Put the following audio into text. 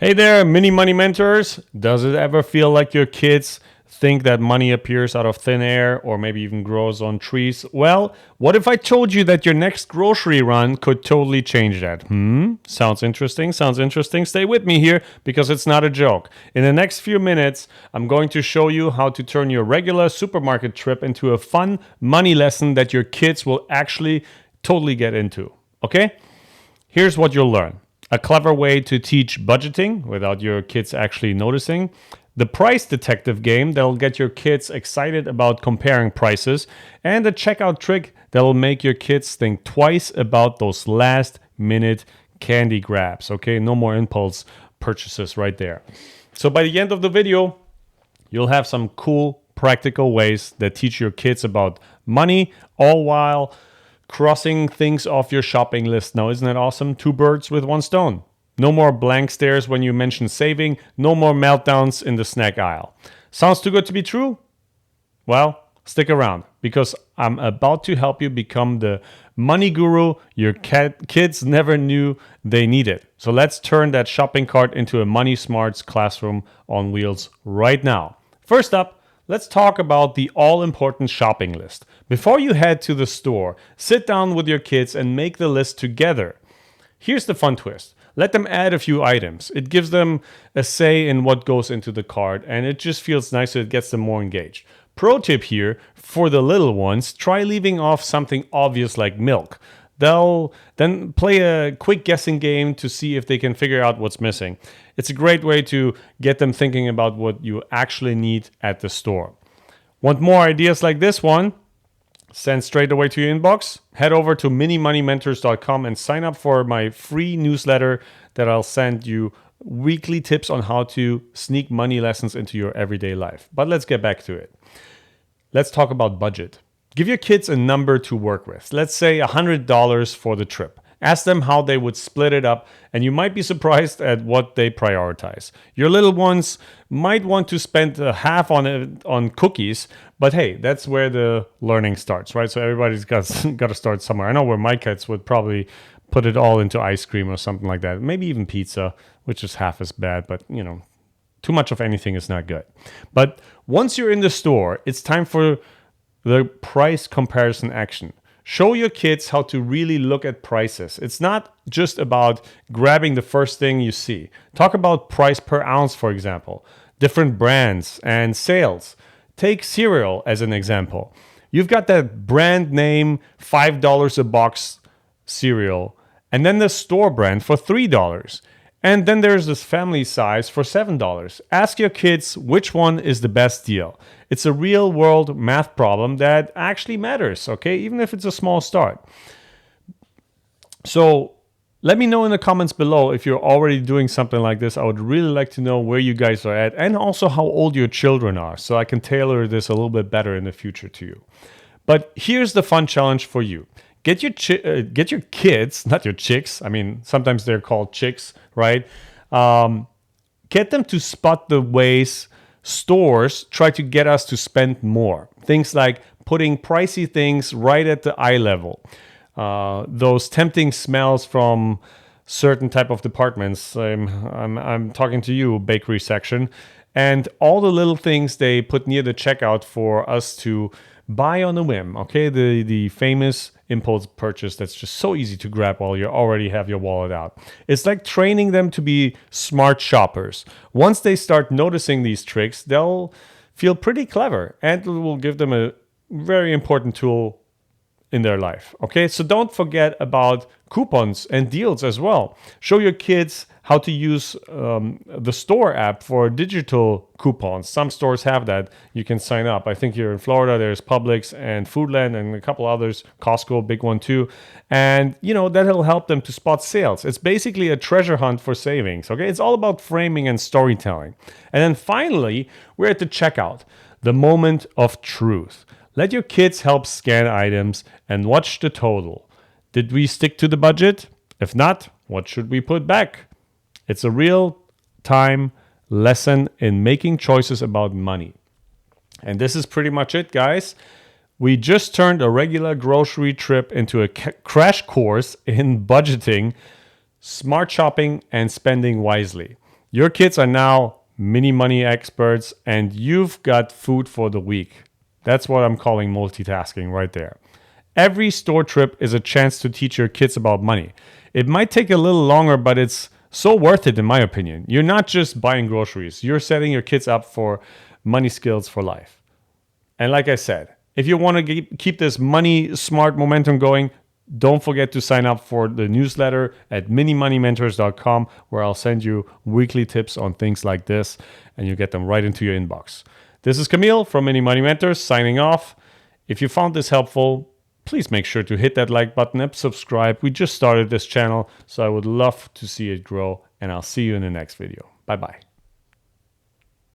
Hey there, mini money mentors. Does it ever feel like your kids think that money appears out of thin air or maybe even grows on trees? Well, what if I told you that your next grocery run could totally change that? Sounds interesting. Sounds interesting. Stay with me here because it's not a joke. In the next few minutes, I'm going to show you how to turn your regular supermarket trip into a fun money lesson that your kids will actually totally get into. Okay? Here's what you'll learn. A clever way to teach budgeting without your kids actually noticing. The price detective game that'll get your kids excited about comparing prices. And a checkout trick that'll make your kids think twice about those last minute candy grabs. Okay, no more impulse purchases right there. So by the end of the video, you'll have some cool practical ways that teach your kids about money, all while crossing things off your shopping list. Now, isn't that awesome? Two birds with one stone. No more blank stares when you mention saving. No more meltdowns in the snack aisle. Sounds too good to be true? Well, stick around because I'm about to help you become the money guru your kids never knew they needed. So let's turn that shopping cart into a money smarts classroom on wheels right now. First up, let's talk about the all-important shopping list. Before you head to the store, sit down with your kids and make the list together. Here's the fun twist. Let them add a few items. It gives them a say in what goes into the cart, and it just feels nicer. It gets them more engaged. Pro tip here, for the little ones, try leaving off something obvious like milk. They'll then play a quick guessing game to see if they can figure out what's missing. It's a great way to get them thinking about what you actually need at the store. Want more ideas like this one? Send straight away to your inbox. Head over to minimoneymentors.com and sign up for my free newsletter that I'll send you weekly tips on how to sneak money lessons into your everyday life. But let's get back to it. Let's talk about budget. Give your kids a number to work with. Let's say $100 for the trip. Ask them how they would split it up, and you might be surprised at what they prioritize. Your little ones might want to spend half on cookies, but hey, that's where the learning starts, right? So everybody's got to start somewhere. I know where my kids would probably put it all into ice cream or something like that. Maybe even pizza, which is half as bad, but too much of anything is not good. But once you're in the store, it's time for the price comparison action. Show your kids how to really look at prices. It's not just about grabbing the first thing you see. Talk about price per ounce, for example, different brands and sales. Take cereal as an example. You've got that brand name $5 a box cereal, and then the store brand for $3. And then there's this family size for $7. Ask your kids which one is the best deal. It's a real world math problem that actually matters, okay? Even if it's a small start. So let me know in the comments below if you're already doing something like this. I would really like to know where you guys are at and also how old your children are so I can tailor this a little bit better in the future to you. But here's the fun challenge for you. Get your kids, not your chicks. I mean, sometimes they're called chicks, right? Get them to spot the ways stores try to get us to spend more. Things like putting pricey things right at the eye level. Those tempting smells from certain type of departments. I'm talking to you, bakery section. And all the little things they put near the checkout for us to buy on a whim, okay? The famous impulse purchase that's just so easy to grab while you already have your wallet out. It's like training them to be smart shoppers. Once they start noticing these tricks, they'll feel pretty clever and it will give them a very important tool in their life, okay? So don't forget about coupons and deals as well. Show your kids how to use the store app for digital coupons. Some stores have that. You can sign up. I think here in Florida, there's Publix and Foodland and a couple others. Costco, big one too. And, that'll help them to spot sales. It's basically a treasure hunt for savings, okay? It's all about framing and storytelling. And then finally, we're at the checkout, the moment of truth. Let your kids help scan items and watch the total. Did we stick to the budget? If not, what should we put back? It's a real-time lesson in making choices about money. And this is pretty much it, guys. We just turned a regular grocery trip into a crash course in budgeting, smart shopping, and spending wisely. Your kids are now mini money experts, and you've got food for the week. That's what I'm calling multitasking right there. Every store trip is a chance to teach your kids about money. It might take a little longer, but it's so worth it in my opinion. You're not just buying groceries, you're setting your kids up for money skills for life. And like I said, if you want to keep this money smart momentum going, don't forget to sign up for the newsletter at minimoneymentors.com, where I'll send you weekly tips on things like this and you get them right into your inbox. This is Camille from Mini Money Mentors signing off. If you found this helpful, please make sure to hit that like button and subscribe. We just started this channel, so I would love to see it grow, and I'll see you in the next video. Bye-bye.